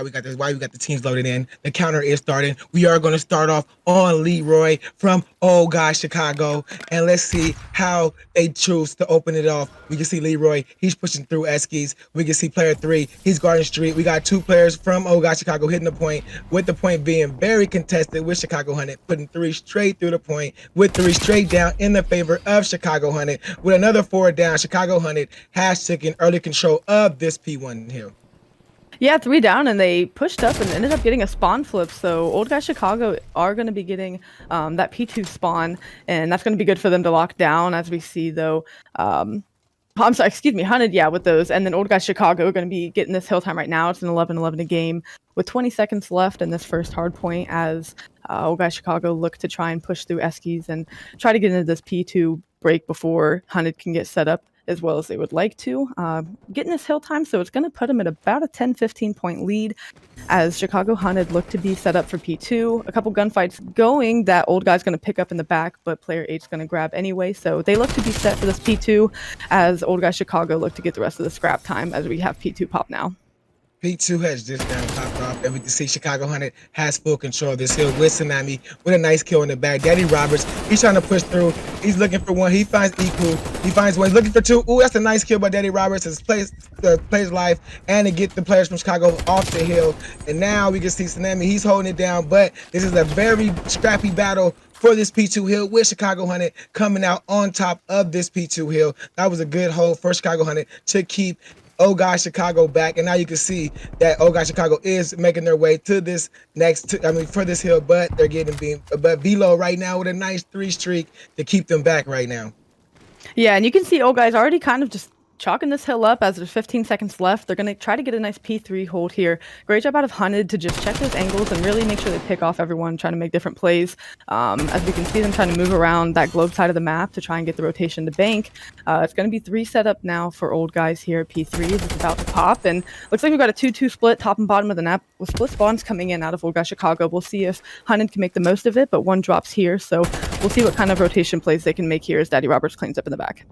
why we got this. Why we got the teams loaded in. The counter is starting. We are going to start off on Leroy from Chicago, and let's see how they choose to open it off. We can see Leroy. He's pushing through Eskies. We can see player 3. He's guarding Street. We got 2 players from Chicago hitting the point, with the point being very contested with Chicago Hunted, putting 3 straight through the point, with 3 straight down in the favor of Chicago Hunted. With another 4 down, Chicago Hunted has taken early control of this P1 hill. Yeah, 3 down, and they pushed up and ended up getting a spawn flip. So Old Guy Chicago are going to be getting that P2 spawn, and that's going to be good for them to lock down. As we see, though, I'm sorry, excuse me, Hunted, yeah, with those. And then Old Guy Chicago are going to be getting this hill time right now. It's an 11-11 a game with 20 seconds left in this first hard point, as Old Guy Chicago look to try and push through Eskies and try to get into this P2 break before Hunted can get set up as well as they would like to. Getting this hill time, so it's going to put them at about a 10-15 point lead as Chicago Hunted look to be set up for P2. A couple gunfights going that Old Guy's going to pick up in the back, but player 8's going to grab anyway. So they look to be set for this P2 as Old Guy Chicago look to get the rest of the scrap time as we have P2 pop now. P2 has just now popped off, and we can see Chicago Hunted has full control of this hill with Tsunami with a nice kill in the back. Daddy Roberts, he's trying to push through. He's looking for 1. He finds Iku. He finds 1. He's looking for 2. Ooh, that's a nice kill by Daddy Roberts. It plays life and to get the players from Chicago off the hill. And now we can see Tsunami. He's holding it down, but this is a very scrappy battle for this P2 hill with Chicago Hunted coming out on top of this P2 hill. That was a good hold for Chicago Hunted to keep Oh God Chicago back, and now you can see that Oh God Chicago is making their way to this for this hill, but they're getting beamed. But Velo right now with a nice 3 streak to keep them back right now. Yeah, and you can see Oh Guy's already kind of just chalking this hill up as there's 15 seconds left. They're going to try to get a nice P3 hold here. Great job out of Hunted to just check those angles and really make sure they pick off everyone, trying to make different plays. As we can see them trying to move around that globe side of the map to try and get the rotation to bank. It's going to be 3 set up now for Old Guys here. P3 is about to pop, and looks like we've got a 2-2 split top and bottom of the map with split spawns coming in out of Old Guy Chicago. We'll see if Hunted can make the most of it, but 1 drops here, so we'll see what kind of rotation plays they can make here as Daddy Roberts cleans up in the back.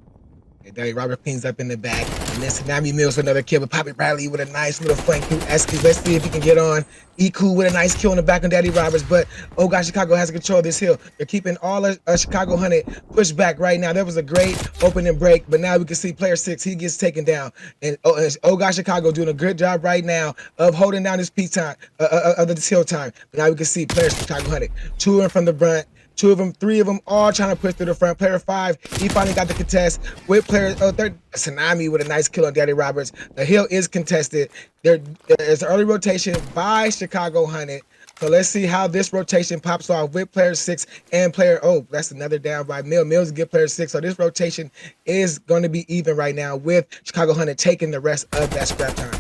Daddy Robert cleans up in the back, and then Tsunami Mills with another kill, but Poppy Bradley with a nice little flank through Eskies. Let's see if he can get on. Iku with a nice kill in the back on Daddy Roberts, but Oh God Chicago has control of this hill. They're keeping all of Chicago Hunted pushed back right now. There was a great opening break, but now we can see player 6, he gets taken down. And Oh God Chicago doing a good job right now of holding down this P time, of this hill time. But now we can see players from Chicago Hunted, 2 in from the front, 2 of them, 3 of them, all trying to push through the front. Player 5, he finally got the contest with player 3rd, Tsunami with a nice kill on Daddy Roberts. The hill is contested. There's an early rotation by Chicago Hunted. So let's see how this rotation pops off with player 6 and player, that's another down by Mills. Mills get player 6. So this rotation is going to be even right now with Chicago Hunted taking the rest of that scrap time.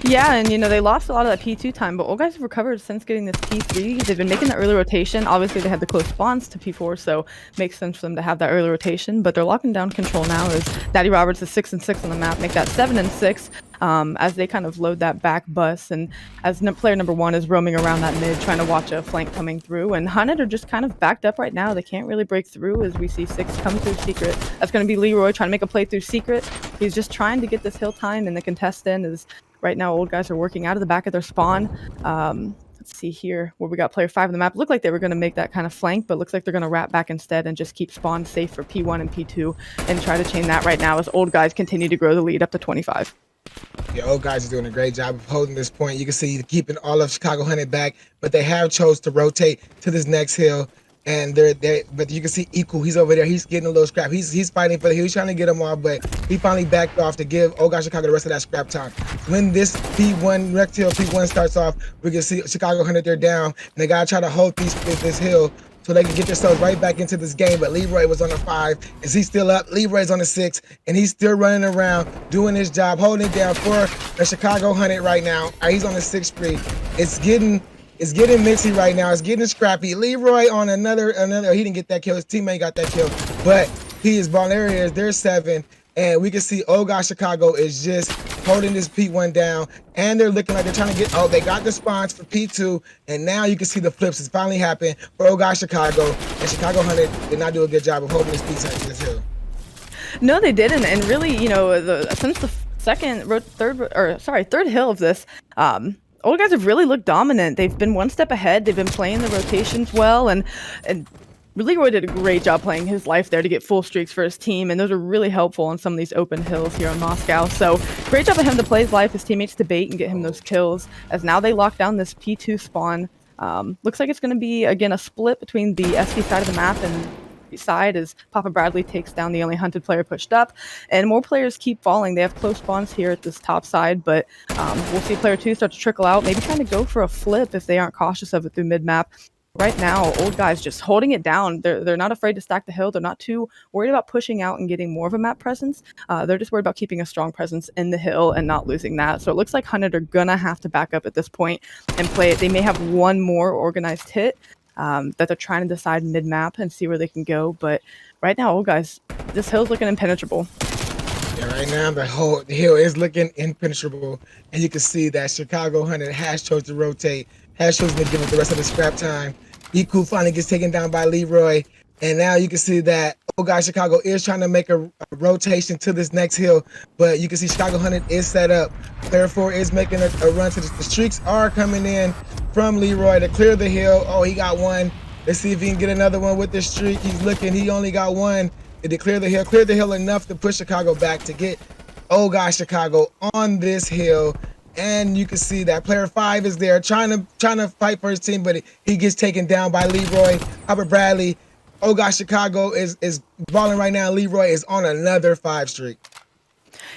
Yeah, and they lost a lot of that P2 time, but Old Guys have recovered since getting this P3. They've been making the early rotation. Obviously, they had the close spawns to P4, so it makes sense for them to have that early rotation, but they're locking down control now as Daddy Roberts is 6-6 on the map, make that 7-6 as they kind of load that back bus, and as player number 1 is roaming around that mid, trying to watch a flank coming through, and Hunted are just kind of backed up right now. They can't really break through as we see 6 come through Secret. That's going to be Leroy trying to make a play through Secret. He's just trying to get this hill time, and the contestant is right now. Old Guys are working out of the back of their spawn. Let's see here where we got player 5 on the map. Looked like they were going to make that kind of flank, but looks like they're going to wrap back instead and just keep spawn safe for P1 and P2 and try to chain that right now as Old Guys continue to grow the lead up to 25. Yeah, Old Guys are doing a great job of holding this point. You can see keeping all of Chicago Hunted back, but they have chose to rotate to this next hill. And but you can see Iku, he's over there. He's getting a little scrap. He's fighting for the hill. He's trying to get him off, but he finally backed off to give Oh God Chicago the rest of that scrap time. When this P1 rectangle P1 starts off, we can see Chicago Hunted, they're down, and they gotta try to hold this hill so they can get themselves right back into this game. But Leroy was on the 5. Is he still up? Leroy's on the 6, and he's still running around doing his job, holding it down for the Chicago Hunted right now. He's on the 6th street. It's getting mixy right now. It's getting scrappy. Leroy on another. He didn't get that kill. His teammate got that kill, but he is ball. There he is. There's 7, and we can see Oh God Chicago is just holding this P1 down, and they're looking like they're trying to get. They got the spawns for P2, and now you can see the flips. It's finally happened for Oh God Chicago, and Chicago Hunted did not do a good job of holding this P1 to this hill. No, they didn't, and really, since the third hill of this. Old guys have really looked dominant. They've been one step ahead. They've been playing the rotations well, and Leroy did a great job playing his life there to get full streaks for his team, and those are really helpful on some of these open hills here in Moscow. So great job of him to play his life, his teammates to bait and get him those kills, as now they lock down this P2 spawn. Looks like it's going to be, again, a split between the SD side of the map and side as Papa Bradley takes down the only hunted player pushed up, and more players keep falling. They have close spawns here at this top side, but we'll see player 2 start to trickle out, maybe trying to go for a flip if they aren't cautious of it through mid-map. Right now, old guys just holding it down. They're not afraid to stack the hill. They're not too worried about pushing out and getting more of a map presence. They're just worried about keeping a strong presence in the hill and not losing that. So it looks like Hunted are gonna have to back up at this point and play it. They may have one more organized hit that they're trying to decide mid-map and see where they can go. But right now, old guys, this hill's looking impenetrable. Yeah, right now the hill is looking impenetrable, and you can see that Chicago Hunted has chosen to rotate, has chosen to give it the rest of the scrap time. Iku finally gets taken down by Leroy, and now you can see that Chicago is trying to make a rotation to this next hill, but you can see Chicago Hunted is set up. Player 4 is making a run to the streaks are coming in from Leroy to clear the hill. Oh, he got one. Let's see if he can get another one with this streak. He's looking. He only got one. Did he clear the hill enough to push Chicago back to get Chicago on this hill. And you can see that player 5 is there trying to fight for his team, but he gets taken down by Leroy. Papa Bradley. Chicago is balling right now. Leroy is on another 5 streak.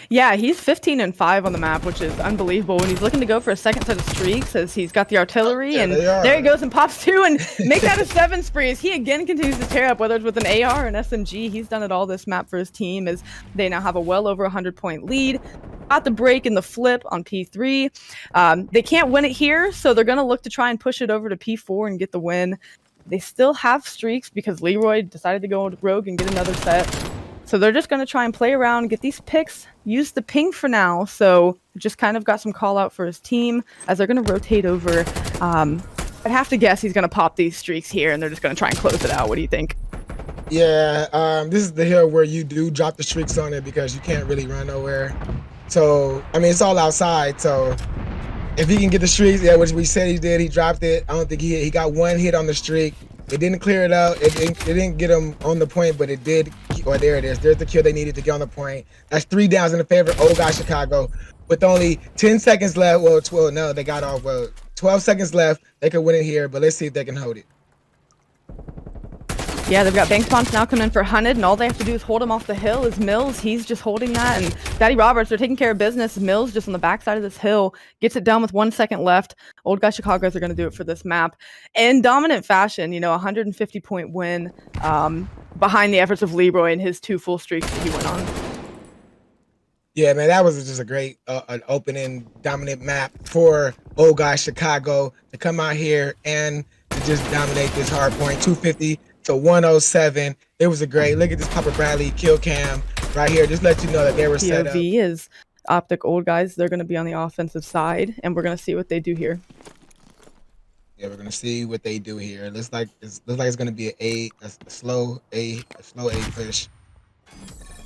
Yeah, he's 15-5 on the map, which is unbelievable. When he's looking to go for a second set of streaks, as he's got the artillery, and there he goes and pops 2 and make that a 7 spree. As he again continues to tear up, whether it's with an AR or an SMG, he's done it all this map for his team, as they now have a well over 100-point lead. Got the break in the flip on P3. They can't win it here, so they're going to look to try and push it over to P4 and get the win. They still have streaks because Leroy decided to go rogue and get another set. So they're just going to try and play around, get these picks, use the ping for now. So just kind of got some call out for his team as they're going to rotate over. I'd have to guess he's going to pop these streaks here, and they're just going to try and close it out. What do you think? Yeah, this is the hill where you do drop the streaks on it because you can't really run nowhere. So, I mean, it's all outside. So if he can get the streaks, yeah, which we said he did, he dropped it. I don't think he got one hit on the streak. It didn't clear it out. It didn't get him on the point, but it did. Or there it is. There's the kill they needed to get on the point. That's 3 downs in the favor of Chicago. With only 10 seconds left. Well, 12. No, they got off. Well, 12 seconds left. They could win it here, but let's see if they can hold it. Yeah, they've got bank spawns now coming in for Hunted, and all they have to do is hold him off the hill. Is Mills, he's just holding that, and Daddy Roberts, they're taking care of business. Mills just on the backside of this hill gets it done with 1 second left. Old guy Chicago's are going to do it for this map in dominant fashion. 150-point win behind the efforts of Leroy and his 2 full streaks that he went on. Yeah, man, that was just a great an opening dominant map for old guy Chicago to come out here and to just dominate this hard point. 250 to 107. It was a great look at this Papa Bradley kill cam right here. Just let you know that they were set up. POV is Optic old guys. They're going to be on the offensive side, and we're going to see what they do here. Yeah, we're gonna see what they do here. It looks like it's gonna be a slow A push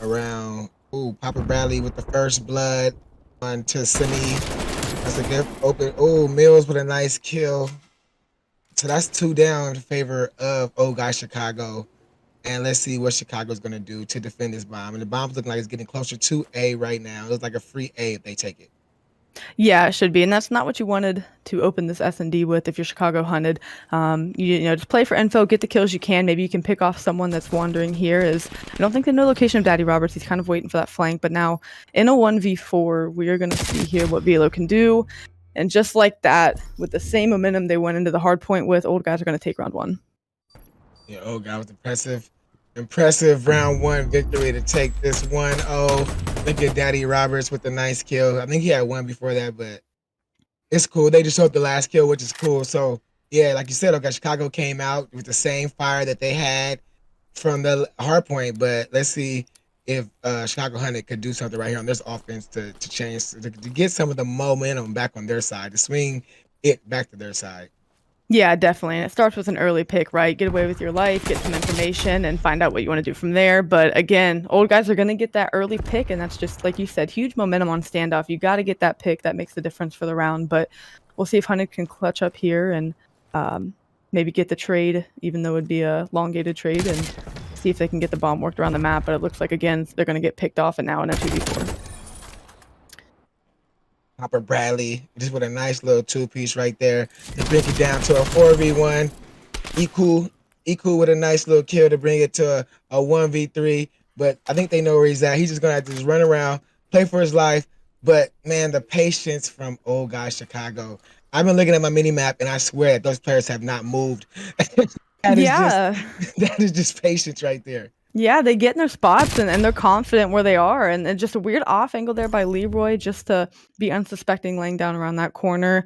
around. Ooh, Papa Bradley with the first blood on to Simi. That's a good open. Ooh, Mills with a nice kill. So that's 2 down in favor of old guy Chicago. And let's see what Chicago's gonna do to defend this bomb. And the bomb's looking like it's getting closer to A right now. It looks like a free A if they take it. Yeah, it should be, and that's not what you wanted to open this S&D with if you're Chicago Hunted. Just play for info, get the kills you can. Maybe you can pick off someone that's wandering here. I don't think they know the location of Daddy Roberts. He's kind of waiting for that flank, but now in a 1v4, we are going to see here what Velo can do. And just like that, with the same momentum they went into the hard point with, old guys are going to take round 1. Yeah, old guy with impressive round 1 victory to take this 1-0. Look at Daddy Roberts with a nice kill. I think he had one before that, but it's cool. They just showed the last kill, which is cool. So yeah, like you said, okay, Chicago came out with the same fire that they had from the hard point, but let's see if Chicago Hunted could do something right here on this offense to change, to get some of the momentum back on their side, to swing it back to their side. Yeah, definitely. And it starts with an early pick, right? Get away with your life, get some information, and find out what you want to do from there. But again, old guys are going to get that early pick, and that's just, like you said, huge momentum on standoff. You got to get that pick. That makes the difference for the round. But we'll see if Hunted can clutch up here and maybe get the trade, even though it'd be a elongated trade, and see if they can get the bomb worked around the map. But it looks like, again, they're going to get picked off and now in a 2v4. Hopper Bradley, just with a nice little two-piece right there to bring it down to a 4v1. Equal with a nice little kill to bring it to a 1v3. But I think they know where he's at. He's just going to have to just run around, play for his life. But, man, the patience from old guy Chicago. I've been looking at my mini-map, and I swear that those players have not moved. That is just patience right there. Yeah, they get in their spots and they're confident where they are. And just a weird off angle there by Leroy just to be unsuspecting laying down around that corner.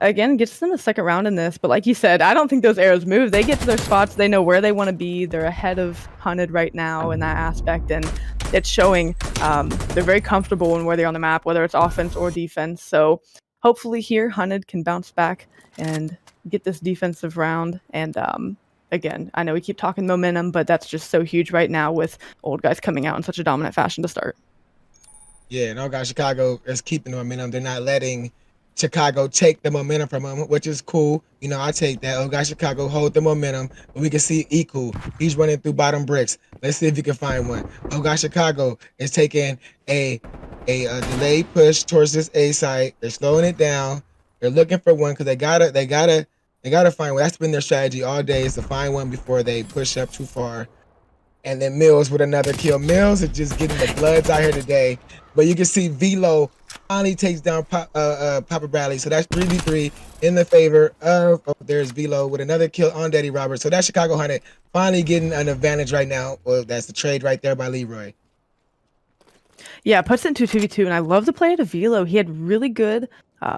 Again, gets them a second round in this. But like you said, I don't think those arrows move. They get to their spots. They know where they want to be. They're ahead of Hunted right now in that aspect. And it's showing they're very comfortable in where they're on the map, whether it's offense or defense. So hopefully here, Hunted can bounce back and get this defensive round. And again, I know we keep talking momentum, but that's just so huge right now with old guys coming out in such a dominant fashion to start. Yeah, and old guy Chicago is keeping the momentum. They're not letting Chicago take the momentum from them, which is cool. You know, I take that. Old guy Chicago hold the momentum. But we can see Equal. He's running through bottom bricks. Let's see if you can find one. Old guy Chicago is taking a delayed push towards this A site. They're slowing it down. They're looking for one because they gotta find one. That's been their strategy all day, is to find one before they push up too far. And then Mills with another kill. Mills is just getting the bloods out here today. But you can see Velo finally takes down Papa Bradley. So that's 3v3 in the favor of, there's Velo with another kill on Daddy Roberts. So that's Chicago Hunted finally getting an advantage right now. Well, that's the trade right there by Leroy. Yeah, puts it into 2v2, and I love the play to Velo. He had really good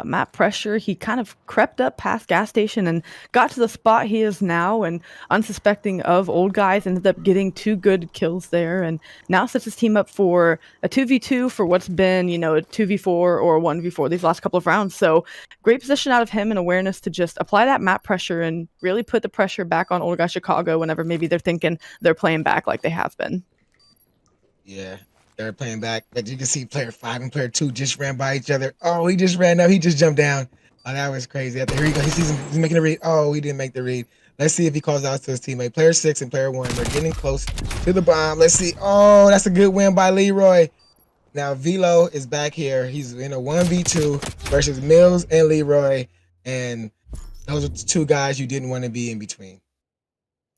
map pressure. He kind of crept up past gas station and got to the spot he is now, and unsuspecting of old guys, ended up getting 2 good kills there, and now sets his team up for a 2v2 for what's been, you know, a 2v4 or a 1v4 these last couple of rounds. So great position out of him and awareness to just apply that map pressure and really put the pressure back on old guy Chicago whenever maybe they're thinking they're playing back like they have been. Yeah. They're playing back, but you can see player 5 and player 2 just ran by each other. Oh, he just ran up. He just jumped down. Oh, that was crazy. Here he goes. He sees him. He's making a read. Oh, he didn't make the read. Let's see if he calls out to his teammate. Player 6 and player 1. They're getting close to the bomb. Let's see. Oh, that's a good win by Leroy. Now, Velo is back here. He's in a 1v2 versus Mills and Leroy. And those are the 2 guys you didn't want to be in between.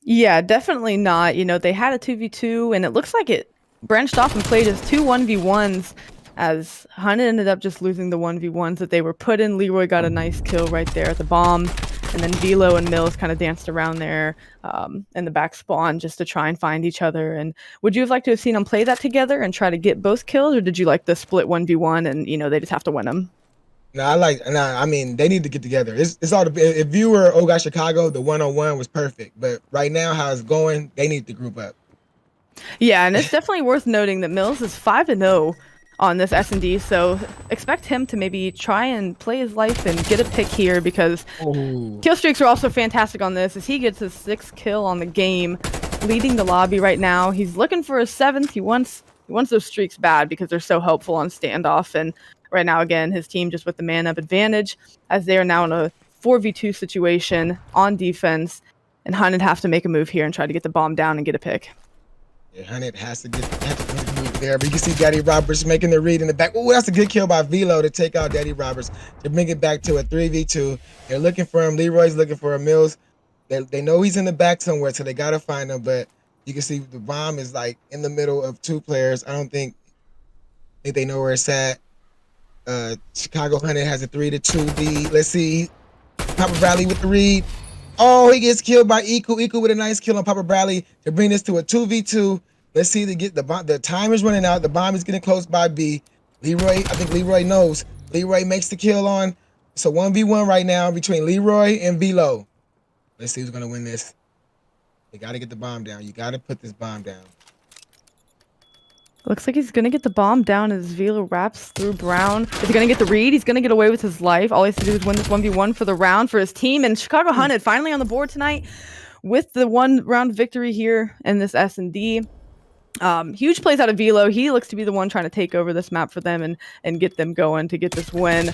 Yeah, definitely not. You know, they had a 2v2, and it looks like it branched off and played as 2 1v1s, as Hunted ended up just losing the 1v1s that they were put in. Leroy got a nice kill right there at the bomb, and then Velo and Mills kind of danced around there in the back spawn just to try and find each other. And would you have liked to have seen them play that together and try to get both kills, or did you like the split 1v1 and, you know, they just have to win them? No, I mean, they need to get together. It's all if you were old guy Chicago, the 1-on-1 was perfect. But right now, how it's going, they need to group up. Yeah, and it's definitely worth noting that Mills is 5-0 on this S&D, so expect him to maybe try and play his life and get a pick here, because kill streaks are also fantastic on this, as he gets his 6th kill on the game, leading the lobby right now. He's looking for a 7th. He wants those streaks bad because they're so helpful on standoff, and right now, again, his team just with the man-up advantage, as they are now in a 4v2 situation on defense, and Hunted have to make a move here and try to get the bomb down and get a pick. Yeah, Hunted has to get the move there, but you can see Daddy Roberts making the read in the back. Oh, that's a good kill by Velo to take out Daddy Roberts to bring it back to a 3v2. They're looking for him. Leroy's looking for him. Mills, they know he's in the back somewhere, so they got to find him, but you can see the bomb is like in the middle of 2 players. I don't think they know where it's at. Chicago Hunted has a 3-2 lead. Let's see. Papa Bradley with the read. Oh, he gets killed by Equal. Equal with a nice kill on Papa Bradley to bring this to a 2v2. Let's see to get the bomb. The time is running out. The bomb is getting close by B. Leroy, I think Leroy knows. Leroy makes the kill on. It's a 1v1 right now between Leroy and Velo. Let's see who's going to win this. You got to get the bomb down. You got to put this bomb down. Looks like he's going to get the bomb down as Velo wraps through Brown. Is he going to get the read? He's going to get away with his life. All he has to do is win this 1v1 for the round for his team. And Chicago Hunted finally on the board tonight with the 1-round victory here in this S&D. Huge plays out of Velo. He looks to be the one trying to take over this map for them and get them going to get this win.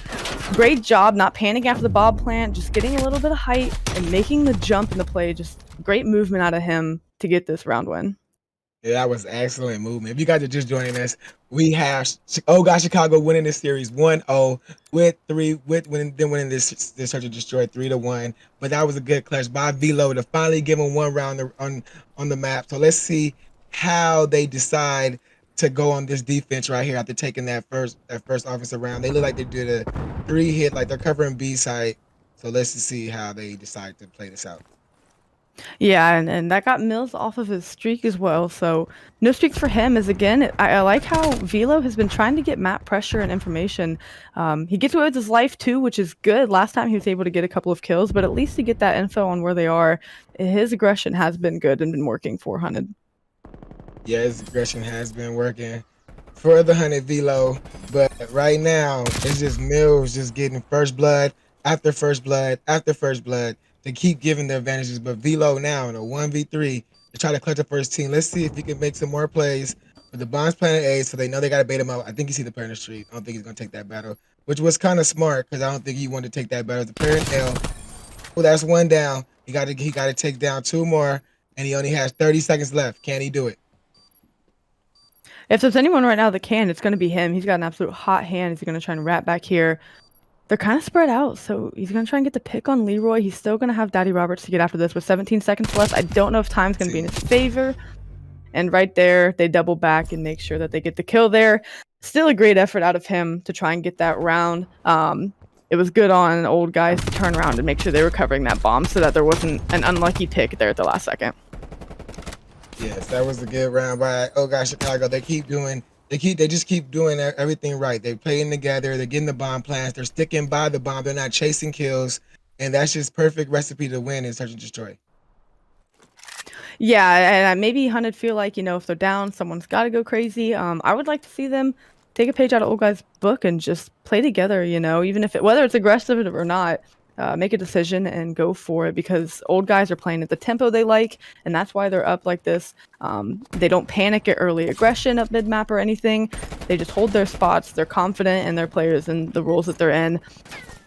great job not panicking after the bomb plant, just getting a little bit of height and making the jump in the play. Just great movement out of him to get this round win. Yeah, that was excellent movement. If you guys are just joining us, we have Oh God Chicago winning this series 1-0 with winning this search and destroy 3-1. But that was a good clutch by Velo to finally give him one round on the map. So let's see how they decide to go on this defense right here after taking that first offensive round. They look like they did a 3-hit, like they're covering B side. So let's see how they decide to play this out. Yeah, and that got Mills off of his streak as well. So no streaks for him. Is again, I like how Velo has been trying to get map pressure and information. He gets away with his life too, which is good. Last time he was able to get a couple of kills, but at least to get that info on where they are, his aggression has been good and been working for Hunted. Yeah, his aggression has been working for the Hunted Velo, but right now it's just Mills just getting first blood after first blood after first blood to keep giving the advantages. But Velo now in a 1v3 to try to clutch up for his team. Let's see if he can make some more plays. But the bomb's planted A, so they know they got to bait him out. I think you see the player in the street. I don't think he's going to take that battle, which was kind of smart because I don't think he wanted to take that battle. The player in L, well, that's one down. He got to take down two more, and he only has 30 seconds left. Can he do it? If there's anyone right now that can, it's going to be him. He's got an absolute hot hand. He's going to try and wrap back here. They're kind of spread out, so he's going to try and get the pick on Leroy. He's still going to have Daddy Roberts to get after this with 17 seconds left. I don't know if time's going to be in his favor. And right there, they double back and make sure that they get the kill there. Still a great effort out of him to try and get that round. It was good on old guys to turn around and make sure they were covering that bomb so that there wasn't an unlucky pick there at the last second. Yes, that was a good round by Oh God Chicago. They just keep doing everything right. They're playing together. They're getting the bomb plants. They're sticking by the bomb. They're not chasing kills, and that's just perfect recipe to win in Search and Destroy. Yeah, and maybe Hunted feel like, if they're down, someone's got to go crazy. I would like to see them take a page out of old guy's book and just play together. Even if whether it's aggressive or not. Make a decision and go for it because old guys are playing at the tempo they like, and that's why they're up like this. They don't panic at early aggression up mid-map or anything. They just hold their spots. They're confident in their players and the roles that they're in.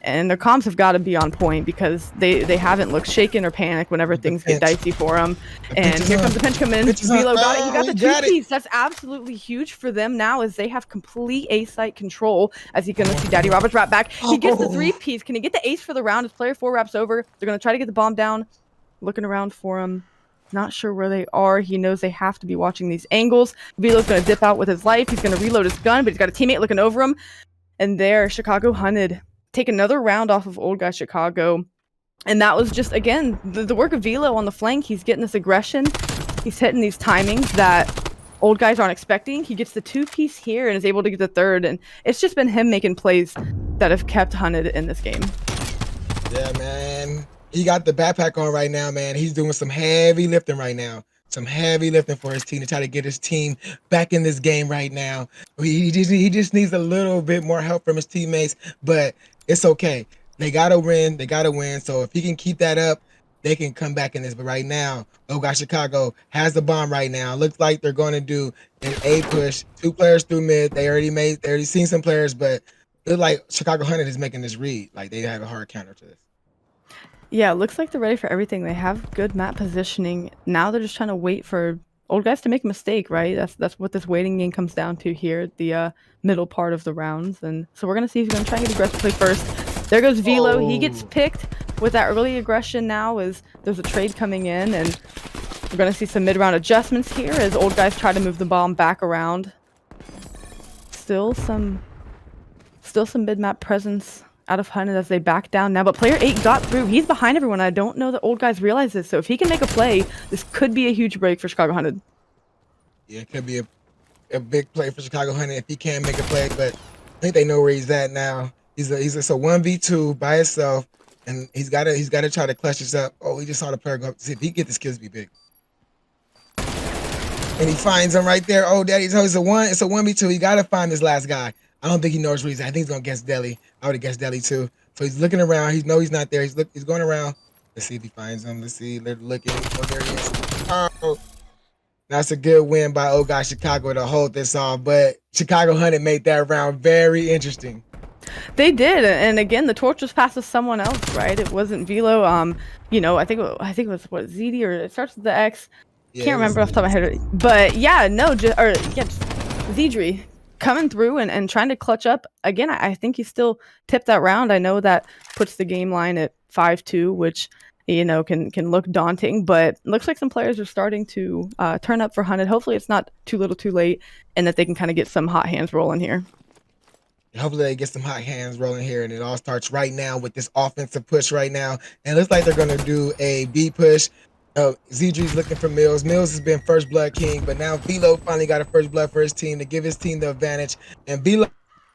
And their comms have got to be on point because they haven't looked shaken or panicked whenever things get dicey for them. And here comes the pinch coming in. Velo got it. He got the two-piece. That's absolutely huge for them now as they have complete A-site control as he's going to see Daddy Roberts wrap back. He gets the three-piece. Can he get the ace for the round as player 4 wraps over? They're going to try to get the bomb down. Looking around for him. Not sure where they are. He knows they have to be watching these angles. Velo's going to dip out with his life. He's going to reload his gun, but he's got a teammate looking over him. And there, Chicago Hunted take another round off of old guy Chicago. And that was just, again, the work of Velo on the flank. He's getting this aggression. He's hitting these timings that old guys aren't expecting. He gets the two-piece here and is able to get the third. And it's just been him making plays that have kept Hunted in this game. Yeah, man. He got the backpack on right now, man. He's doing some heavy lifting right now. Some heavy lifting for his team to try to get his team back in this game right now. He just needs a little bit more help from his teammates, but it's okay. They gotta win. They gotta win. So if he can keep that up, they can come back in this. But right now, oh God, Chicago has the bomb right now. Looks like they're going to do an A push. 2 players through mid. They already seen some players, but it looks like Chicago Hunted is making this read. Like they have a hard counter to this. Yeah, it looks like they're ready for everything. They have good map positioning. Now they're just trying to wait for old guys to make a mistake, right? That's what this waiting game comes down to here at the middle part of the rounds. And so we're going to see who's going to try and get aggressive play first. There goes Velo. He gets picked with that early aggression now as there's a trade coming in. And we're going to see some mid-round adjustments here as old guys try to move the bomb back around. Still some mid-map presence out of Hunted as they back down now, but player 8 got through. He's behind everyone. I don't know that old guys realize this, so if he can make a play, this could be a huge break for Chicago Hunted. Yeah, it could be a big play for Chicago Hunted if he can make a play, but I think they know where he's at now. He's a 1v2 by himself, and he's got to try to clutch this up. Oh, he just saw the player go up to see if he can get the skills to be big. And he finds him right there. Oh, Daddy, so it's a 1v2. He got to find this last guy. I don't think he knows where he's at. I think he's going to guess Deli. I would have guessed Deli too. So he's looking around. He knows he's not there. He's going around. Let's see if he finds him. Let's see. They're looking. Oh, there he is. Oh, that's a good win by Oh God Chicago to hold this off. But Chicago Hunted made that round very interesting. They did, and again, the torch was passed to someone else, right? It wasn't Velo. You know, I think it was what ZD, or it starts with the X. Yeah, Can't it was remember off the top of my head, but yeah, no, just Zedri coming through and trying to clutch up again. I think he still tipped that round. I know that puts the game line at 5-2, which you know can look daunting, but looks like some players are starting to turn up for Hunted. Hopefully, it's not too little, too late, and that they can kind of get some hot hands rolling here. Hopefully they get some hot hands rolling here, and it all starts right now with this offensive push right now. And it looks like they're going to do a B push. Zedri's looking for Mills. Mills has been first blood king, but now Velo finally got a first blood for his team to give his team the advantage. And Velo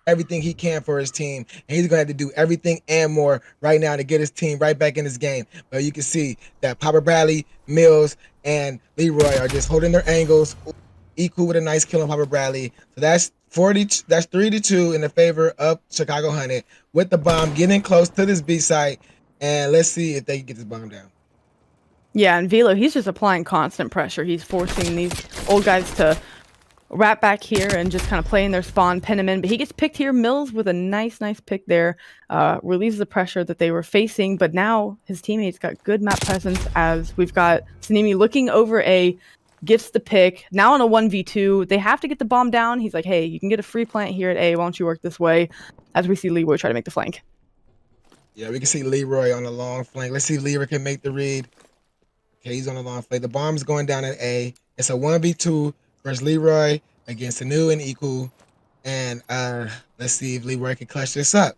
everything he can for his team, and he's going to have to do everything and more right now to get his team right back in this game. But you can see that Papa Bradley, Mills, and Leroy are just holding their angles. Equal with a nice kill on Papa Bradley. So that's 40. That's 3-2 in the favor of Chicago Hunted with the bomb getting close to this B site. And let's see if they can get this bomb down. Yeah, and Velo, he's just applying constant pressure. He's forcing these old guys to wrap back here and just kind of play in their spawn, pin him in. But he gets picked here. Mills with a nice pick there. Relieves the pressure that they were facing. But now his teammates got good map presence as we've got Sanemi looking over A, gets the pick. Now on a 1v2, they have to get the bomb down. He's like, hey, you can get a free plant here at A. Why don't you work this way? As we see Leroy try to make the flank. Yeah, we can see Leroy on the long flank. Let's see if Leroy can make the read. Okay, he's on the long flank. The bomb's going down at A. It's a 1v2 versus Leroy against Anu and Iku. And let's see if Leroy can clutch this up.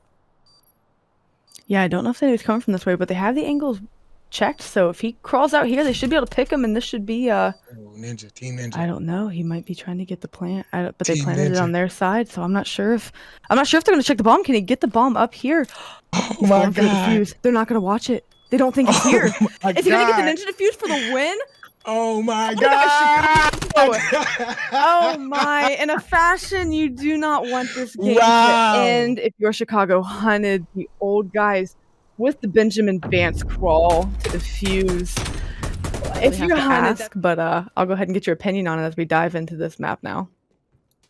Yeah, I don't know if they was coming from this way, but they have the angles checked. So if he crawls out here, they should be able to pick him, and this should be Ninja, Team Ninja. I don't know. He might be trying to get the plant, but they Team planted it Ninja. on their side. So I'm not sure if they're going to check the bomb. Can he get the bomb up here? Oh He's my going for the god! defuse. They're not going to watch it. They don't think he's here. Is he going to get the ninja defuse for the win? Oh my god! Oh my! In a fashion you do not want this game Wow. to end. If you're Chicago Hunted, the old guys with the Benjamin Vance crawl to defuse. If you're Hunted, but I'll go ahead and get your opinion on it as we dive into this map now.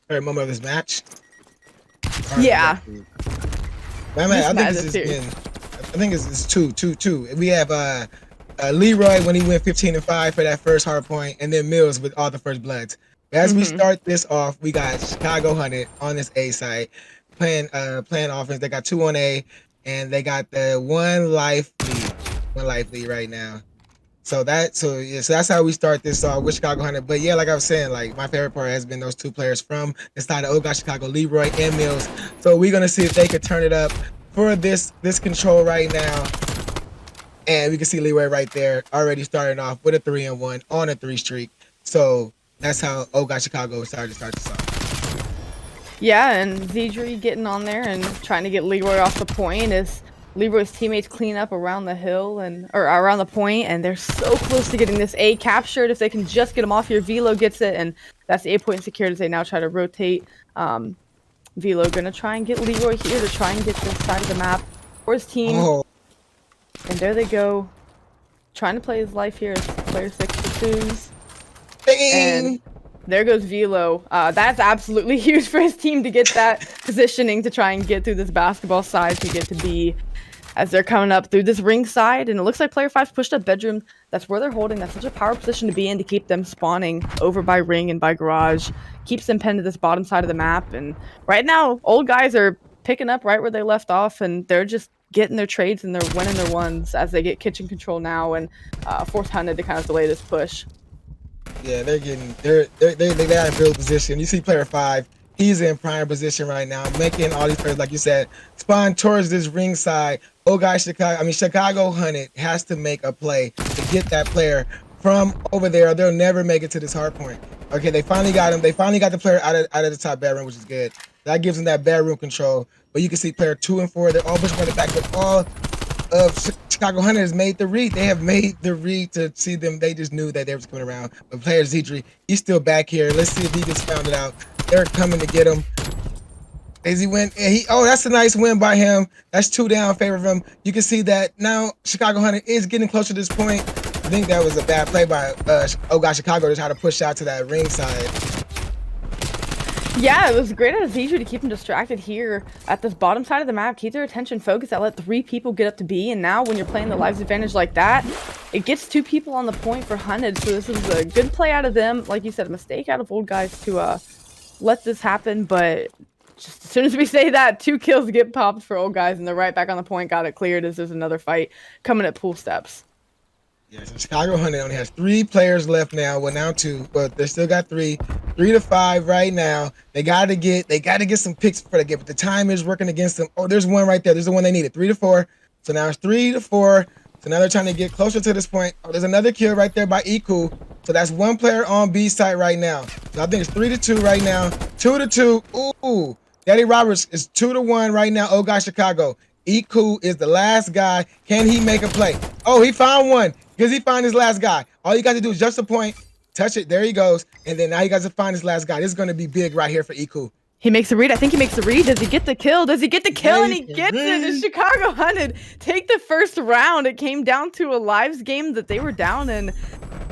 Favorite moment of this match? Yeah. I think it's 2-2. We have Leroy when he went 15-5 for that first hard point, and then Mills with all the first bloods. But as we start this off, we got Chicago Hunted on this A side playing offense. They got 2 on A, and they got the one life lead right now. So that's how we start this off with Chicago Hunted. But yeah, like I was saying, like my favorite part has been those 2 players from the side of Old Chicago, Leroy and Mills. So we're gonna see if they could turn it up for this control right now. And we can see Leroy right there already starting off with a 3-1 on a 3 streak. So that's how Old Chicago started to start this off. Yeah, and Zedri getting on there and trying to get Leroy off the point as Leroy's teammates clean up around the hill or around the point, and they're so close to getting this A captured. If they can just get him off here, Velo gets it, and that's the A point secured as they now try to rotate. Velo gonna try and get Leroy here to try and get this side of the map for his team. Oh. And there they go, trying to play his life here as player 6 pursues. And there goes Velo. That's absolutely huge for his team to get that positioning to try and get through this basketball side to get to B as they're coming up through this ring side. And it looks like player 5's pushed up bedroom. That's where they're holding. That's such a power position to be in to keep them spawning over by ring and by garage. Keeps them pinned to this bottom side of the map. And right now, old guys are picking up right where they left off, and they're just getting their trades and they're winning their ones as they get kitchen control now and force Hunted to kind of delay this push. Yeah, they got in field position. You see player 5, he's in prime position right now, making all these players, like you said, spawn towards this ring side. Chicago Hunted has to make a play to get that player from over there. They'll never make it to this hard point. Okay, they finally got him. They finally got the player out of the top bedroom, which is good. That gives them that bedroom control. But you can see player 2 and 4, they're all pushing the back, but all of Chicago Hunted has made the read. They have made the read to see them. They just knew that they were coming around. But player Zedri, he's still back here. Let's see if he gets found out. They're coming to get him. As he went, that's a nice win by him. That's 2 down in favor of him. You can see that now Chicago Hunted is getting closer to this point. I think that was a bad play by Chicago to try to push out to that ring side. Yeah, it was great out of Ziju to keep him distracted here at this bottom side of the map, keep their attention focused. That let 3 people get up to B, and now when you're playing the lives advantage like that, it gets 2 people on the point for Hunted. So this is a good play out of them. Like you said, a mistake out of Old Guys to let this happen, but just as soon as we say that, 2 kills get popped for Old Guys, and they're right back on the point, got it cleared as there's another fight coming at pool steps. Yeah, so Chicago Hunted only has 3 players left now. Well, now 2, but they still got 3 to 5 right now. They gotta get some picks for the game, but the time is working against them. Oh, there's one right there. There's the one they needed. 3 to 4. So now it's 3 to 4. So now they're trying to get closer to this point. Oh, there's another kill right there by Iku. So that's 1 player on B side right now. So I think it's 3 to 2 right now. 2 to 2. Ooh, Daddy Roberts is 2 to 1 right now. Oh gosh, Chicago. Iku is the last guy. Can he make a play? Oh, he found one. Because he found his last guy. All you got to do is just a point, touch it, there he goes, and then now you guys to find his last guy. This is going to be big right here for Iku. He makes a read. I think he makes the read. Does he get the kill? Does he get the kill? And he gets it. And Chicago Hunted take the first round. It came down to a lives game that they were down in,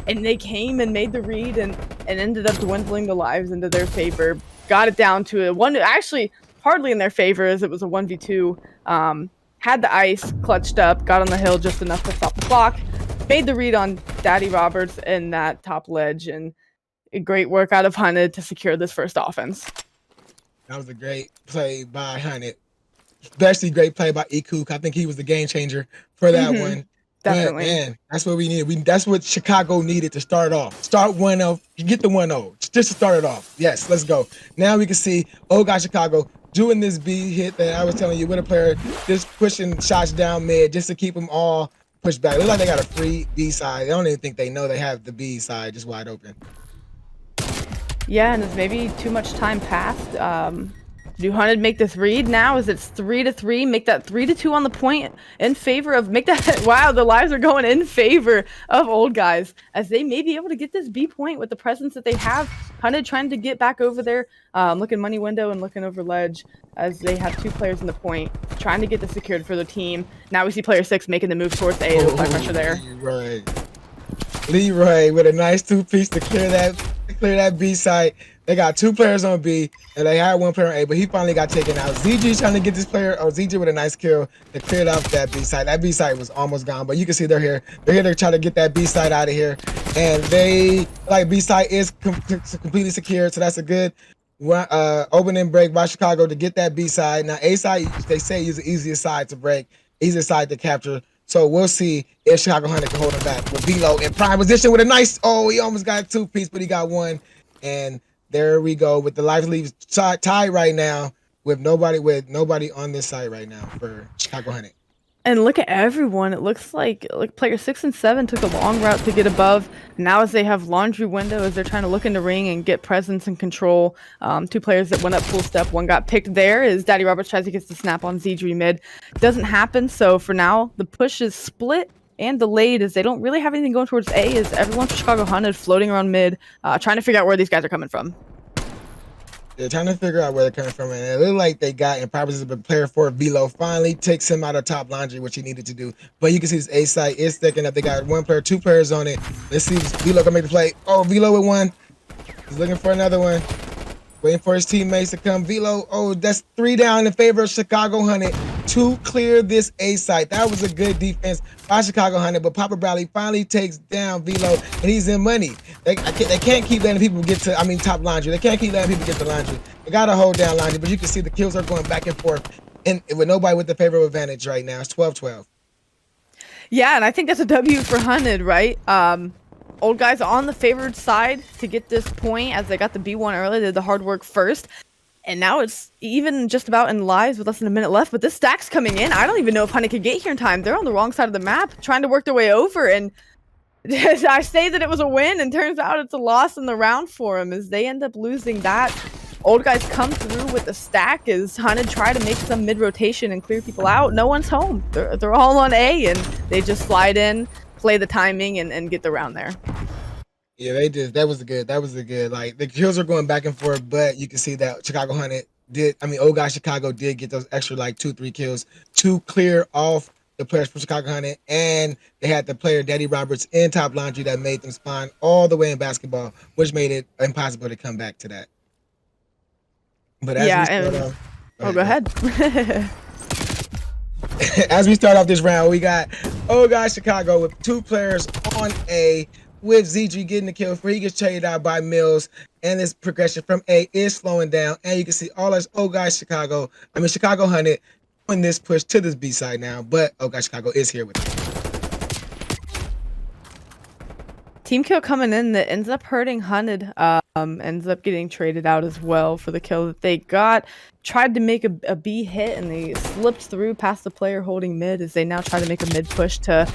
and they came and made the read and ended up dwindling the lives into their favor. Got it down to a one, actually hardly in their favor as it was a 1v2. Had the ice, clutched up, got on the hill just enough to stop the clock. Made the read on Daddy Roberts in that top ledge, and a great work out of Hunted to secure this first offense. That was a great play by Hunted. Especially great play by Iku. I think he was the game changer for that one. Definitely. But, man, that's what we needed. That's what Chicago needed to start off. Start 1-0. Get the 1-0. Just to start it off. Yes, let's go. Now we can see, oh God, Chicago doing this B hit that I was telling you with a player just pushing shots down mid just to keep them all pushed back. It looks like they got a free B side. I don't even think they know they have the B side just wide open. Yeah, and there's maybe too much time passed. Do Hunted make this read now? Is it's 3 to 3? Make that 3 to 2 on the point in favor of make that. Wow, the lives are going in favor of Old Guys as they may be able to get this B point with the presence that they have. Hunted trying to get back over there, looking money window and looking over ledge as they have 2 players in the point, trying to get this secured for their team. Now we see player 6 making the move towards A. There's high pressure there. Leroy with a nice 2-piece to clear that B side. They got 2 players on B, and they had 1 player on A, but he finally got taken out. ZG trying to get this player, or ZG with a nice kill to clear off that B side. That B side was almost gone, but you can see they're here. They're here to try to get that B side out of here, and they like B side is completely secured, so that's a good opening break by Chicago to get that B side. Now A side, they say, is the easiest side to break, easiest side to capture. So we'll see if Chicago Hunted can hold him back. With Velo in prime position with a nice, oh, he almost got a 2-piece, but he got 1. And there we go with the life leaves tied right now with nobody on this side right now for Chicago Hunted. And look at everyone. It looks like player 6 and 7 took a long route to get above. Now as they have laundry window as they're trying to look in the ring and get presence and control. 2 players that went up full step. One got picked there as Daddy Roberts tries to get the snap on ZG mid. Doesn't happen. So for now, the push is split and delayed as they don't really have anything going towards A as everyone for Chicago Hunted floating around mid, trying to figure out where these guys are coming from. They're trying to figure out where they're coming from, and it looked like they got in purposes, but player 4 Velo finally takes him out of top laundry, which he needed to do. But you can see his A side is sticking up. They got 1 player, 2 players on it. Let's see if Velo can make the play. Oh, Velo with 1. He's looking for another one. Waiting for his teammates to come. Velo, oh, that's 3 down in favor of Chicago Hunted to clear this A site. That was a good defense by Chicago Hunted, but Papa Bradley finally takes down Velo, and he's in money. They can't keep letting people get to, top laundry. They can't keep letting people get to laundry. They got to hold down laundry, but you can see the kills are going back and forth, and with nobody with the favorable advantage right now. It's 12-12. Yeah, and I think that's a W for Hunted, right? Old Guys on the favored side to get this point as they got the B1 early. They did the hard work first. And now it's even just about in lives with less than a minute left. But this stack's coming in. I don't even know if Hunted could get here in time. They're on the wrong side of the map trying to work their way over. And I say that it was a win, and turns out it's a loss in the round for them as they end up losing that. Old Guys come through with the stack as Hunted try to make some mid-rotation and clear people out. No one's home. They're all on A, and they just slide in, play the timing, and get the round there. Yeah, they did. That was good. Like, the kills are going back and forth, but you can see that Chicago Hunted Old Guy Chicago did get those extra, 2-3 kills to clear off the players from Chicago Hunted, and they had the player Daddy Roberts in top laundry that made them spawn all the way in basketball, which made it impossible to come back to that. But as we Yeah, start and off, go go ahead. as we start off this round, we got Chicago with 2 players on A, with ZG getting the kill for he gets traded out by Mills, and this progression from A is slowing down, and you can see all us Chicago Hunted on this push to this B side now, but Chicago is here with it. Team kill coming in that ends up hurting Hunted, ends up getting traded out as well for the kill that they got. Tried to make a B hit and they slipped through past the player holding mid as they now try to make a mid push to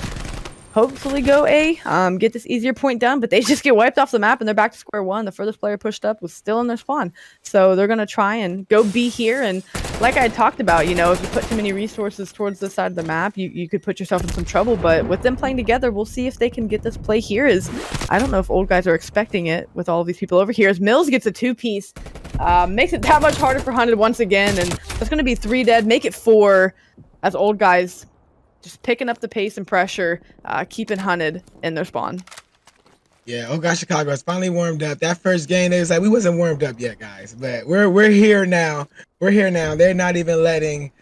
hopefully go A, get this easier point down, but they just get wiped off the map and they're back to square one. The furthest player pushed up was still in their spawn. So they're going to try and go B here. And like I talked about, you know, if you put too many resources towards this side of the map, you could put yourself in some trouble. But with them playing together, we'll see if they can get this play here. I don't know if old guys are expecting it with all of these people over here. As Mills gets a 2-piece, makes it that much harder for Hunted once again. And there's going to be 3 dead, make it 4 as old guys just picking up the pace and pressure, keeping Hunted in their spawn. Yeah, Chicago has finally warmed up. That first game, it was like we wasn't warmed up yet, guys. But we're here now. We're here now. They're not even letting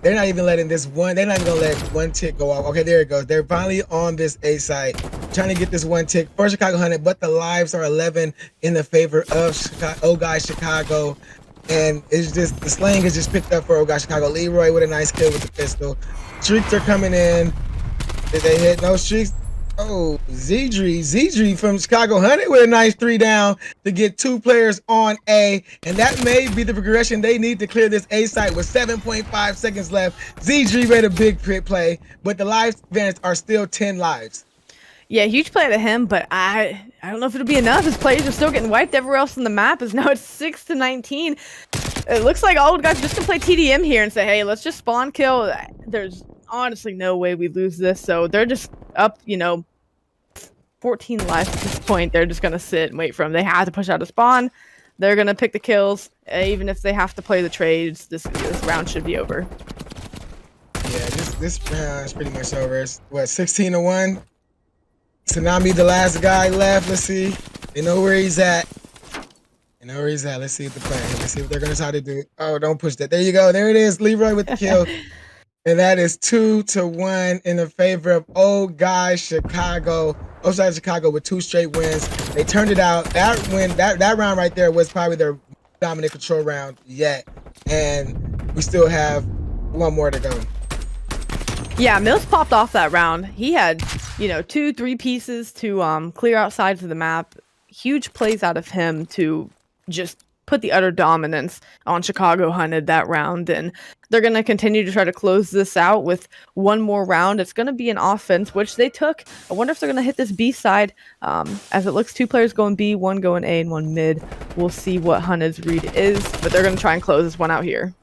this one. They're not even gonna let one tick go off. Okay, there it goes. They're finally on this A side, trying to get this one tick for Chicago Hunted, but the lives are 11 in the favor of Chicago. And it's just the slaying is just picked up for Chicago. Leroy with a nice kill with the pistol. Streaks are coming in. Did they hit? No streaks. Oh, Zedri from Chicago Hunted with a nice 3 down to get 2 players on A. And that may be the progression they need to clear this A site with 7.5 seconds left. Zedri made a big crit play, but the lives advantage are still 10 lives. Yeah, huge play to him, but I don't know if it'll be enough. His players are still getting wiped everywhere else on the map. As now it's 6-19. It looks like all guys just gonna play TDM here and say, hey, let's just spawn kill. There's honestly no way we lose this. So they're just up, 14 lives at this point. They're just gonna sit and wait for him. They have to push out a spawn. They're gonna pick the kills. Even if they have to play the trades, this round should be over. Yeah, this round is pretty much over. It's what, 16-1? Tsunami, the last guy left. Let's see. They know where he's at. Let's see what the plan. Let's see what they're gonna try to do. Oh, don't push that. There you go. There it is. Leroy with the kill. And that is 2-1 in the favor of Chicago. Chicago with 2 straight wins. They turned it out. That win, that round right there was probably their dominant control round yet. And we still have 1 more to go. Yeah, Mills popped off that round. He had, 2-3 pieces to clear out sides of the map. Huge plays out of him to just put the utter dominance on Chicago Hunted that round. And they're going to continue to try to close this out with 1 more round. It's going to be an offense, which they took. I wonder if they're going to hit this B side. As it looks, 2 players going B, 1 going A, and 1 mid. We'll see what Hunted's read is, but they're going to try and close this one out here.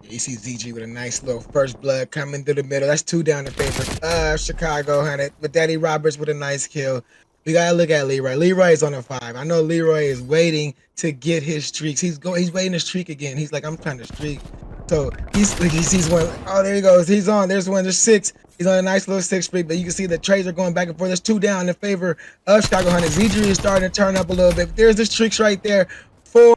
You see ZG with a nice little first blood coming through the middle. That's 2 down in favor of Chicago Hunted. But Daddy Roberts with a nice kill. We gotta look at Leroy. Leroy is on a 5. I know Leroy is waiting to get his streaks. He's waiting to streak again. He's like, I'm trying to streak. So he sees one. Oh, there he goes. He's on. There's 1. There's 6. He's on a nice little 6 streak. But you can see the trades are going back and forth. There's 2 down in favor of Chicago Hunted. ZG is starting to turn up a little bit. There's the streaks right there for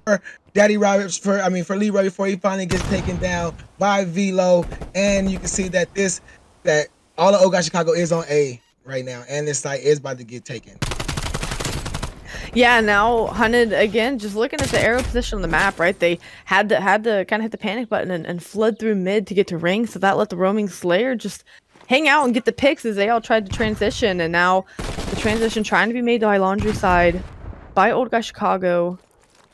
Daddy Roberts for Leroy before he finally gets taken down by Velo. And you can see that all of Chicago is on A right now, and this site is about to get taken. Yeah, now Hunted again, just looking at the arrow position on the map, right? They had to kind of hit the panic button and fled through mid to get to ring, so that let the roaming Slayer just hang out and get the picks as they all tried to transition. And now the transition trying to be made to High Laundry side by Old Guy Chicago.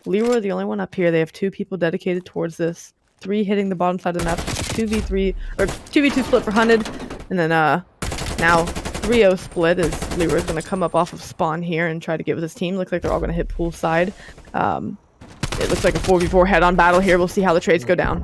Leroy, the only one up here. They have 2 people dedicated towards this. 3 hitting the bottom side of the map. 2v3 or 2v2 split for Hunted, and then now 3-0 split as Leroy's going to come up off of spawn here and try to get with his team. Looks like they're all going to hit pool side. It looks like a 4v4 head-on battle here. We'll see how the trades go down.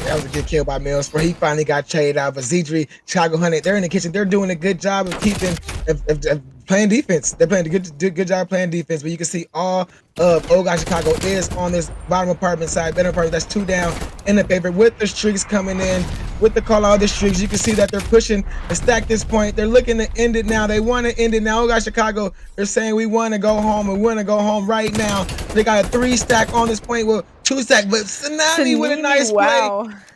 That was a good kill by Mills, where he finally got traded out. But Zedri, Chicago Hunted, they're in the kitchen. They're doing a good job of keeping, of playing defense. They're playing a good job playing defense. But you can see all of Old Guy Chicago is on this bottom apartment side. Better apartment, that's 2 down in the favor with the streaks coming in. With the call out of the streaks, you can see that they're pushing to stack this point. They're looking to end it now. They want to end it now. Old Guy Chicago, they're saying we want to go home and we want to go home right now. They got a 3 stack on this point. Well, 2 stack, but Tsunami with a nice play.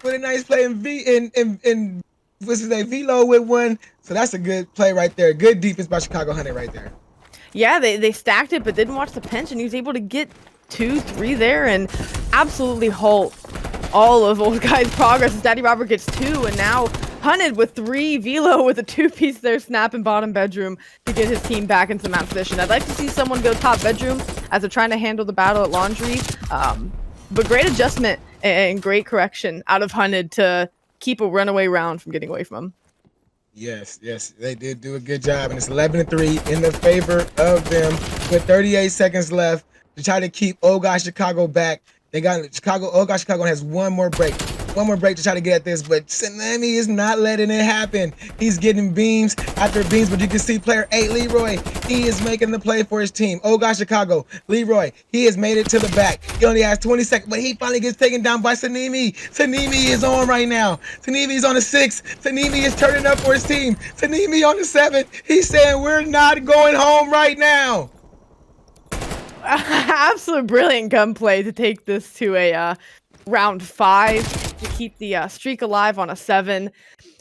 With a nice play in what's his name? Velo with 1. So that's a good play right there. Good defense by Chicago Hunted right there. Yeah, they stacked it, but didn't watch the pinch, and he was able to get 2, 3 there and absolutely halt all of Old Guy's progress as Daddy Robert gets 2, and now Hunted with 3, Velo with a 2-piece there, snap in bottom bedroom to get his team back into map position. I'd like to see someone go top bedroom as they're trying to handle the battle at Laundry, but great adjustment and great correction out of Hunted to keep a runaway round from getting away from him. Yes, they did do a good job, and it's 11-3 in the favor of them with 38 seconds left to try to keep Old Guy Chicago back. They got Old Guy Chicago has one more break to try to get at this, but Tsunami is not letting it happen. He's getting beams after beams, but you can see player 8, Leroy, he is making the play for his team. Old Guy Chicago, Leroy, he has made it to the back. He only has 20 seconds, but he finally gets taken down by Tsunami. Tsunami is on right now. Tsunami is on the 6. Tsunami is turning up for his team. Tsunami on the 7. He's saying we're not going home right now. Absolute brilliant gunplay to take this to a round 5 to keep the streak alive on a 7.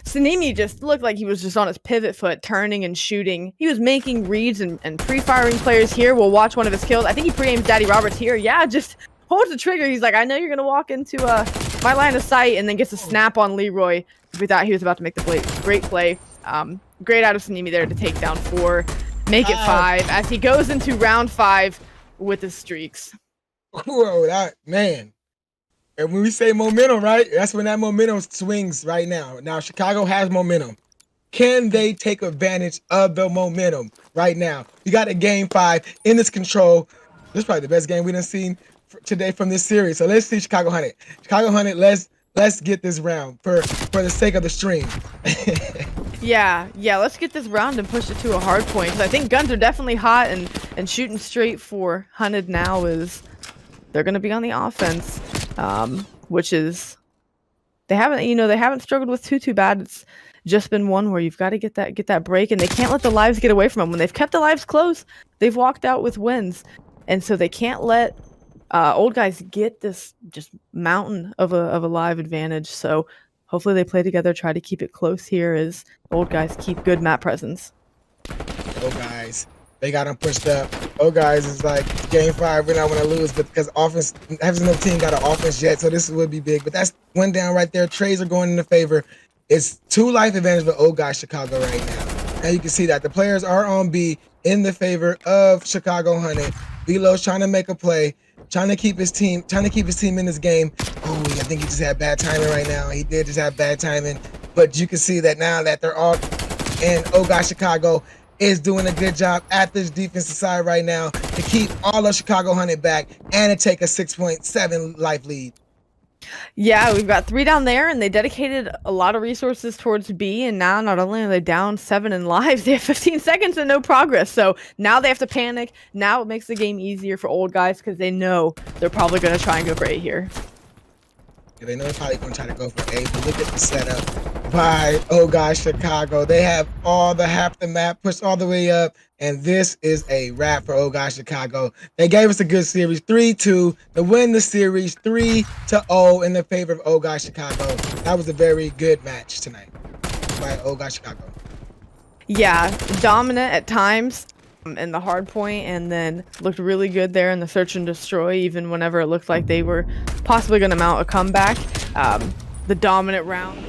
Tsunami just looked like he was just on his pivot foot, turning and shooting. He was making reads and pre-firing players here. We'll watch one of his kills. I think he pre-aimed Daddy Roberts here. Yeah, just holds the trigger. He's like, I know you're going to walk into my line of sight, and then gets a snap on Leroy. We thought he was about to make the play. Great play. Great out of Tsunami there to take down 4, make it 5 as he goes into round 5 with his streaks. Whoa, that man. And when we say momentum, right? That's when that momentum swings right now. Now Chicago has momentum. Can they take advantage of the momentum right now? We got a game 5 in this control. This is probably the best game we done seen today from this series. So let's see Chicago Hunted. Chicago Hunted, let's get this round for the sake of the stream. Yeah, let's get this round and push it to a hard point. I think guns are definitely hot, and shooting straight for Hunted now is they're going to be on the offense, which is they haven't struggled with too bad. It's just been one where you've got to get that break, and they can't let the lives get away from them. When they've kept the lives close, they've walked out with wins, and so they can't let Old Guys get this just mountain of a live advantage. So hopefully they play together, try to keep it close here as Old Guys keep good map presence. Old Guys, they got them pushed up. Old Guys is like, game 5, we're not going to lose, but because offense, having no team got an offense yet, so this would be big. But that's 1 down right there. Trades are going in the favor. It's 2 life advantage for Old Guys Chicago right now. And you can see that the players are on B in the favor of Chicago Hunted. Velo's trying to make a play, trying to keep his team in this game. Oh, I think he just had bad timing right now. He did just have bad timing, but you can see that now that they're all, and Old Guy Chicago is doing a good job at this defensive side right now to keep all of Chicago Hunted back and to take a 6.7 life lead. Yeah, we've got 3 down there, and they dedicated a lot of resources towards B, and now not only are they down 7 in lives, they have 15 seconds and no progress. So now they have to panic. Now it makes the game easier for Old Guys because they know they're probably going to try and go for A here. Yeah, they know they're probably going to try to go for A, but look at the setup by Old Guy Chicago. They have all the half the map pushed all the way up, and this is a wrap for Old Guy Chicago. They gave us a good series, 3-2 to win the series, 3-0 in the favor of Old Guy Chicago. That was a very good match tonight by Old Guy Chicago. Yeah, dominant at times in the hard point, and then looked really good there in the search and destroy, even whenever it looked like they were possibly going to mount a comeback. The dominant round.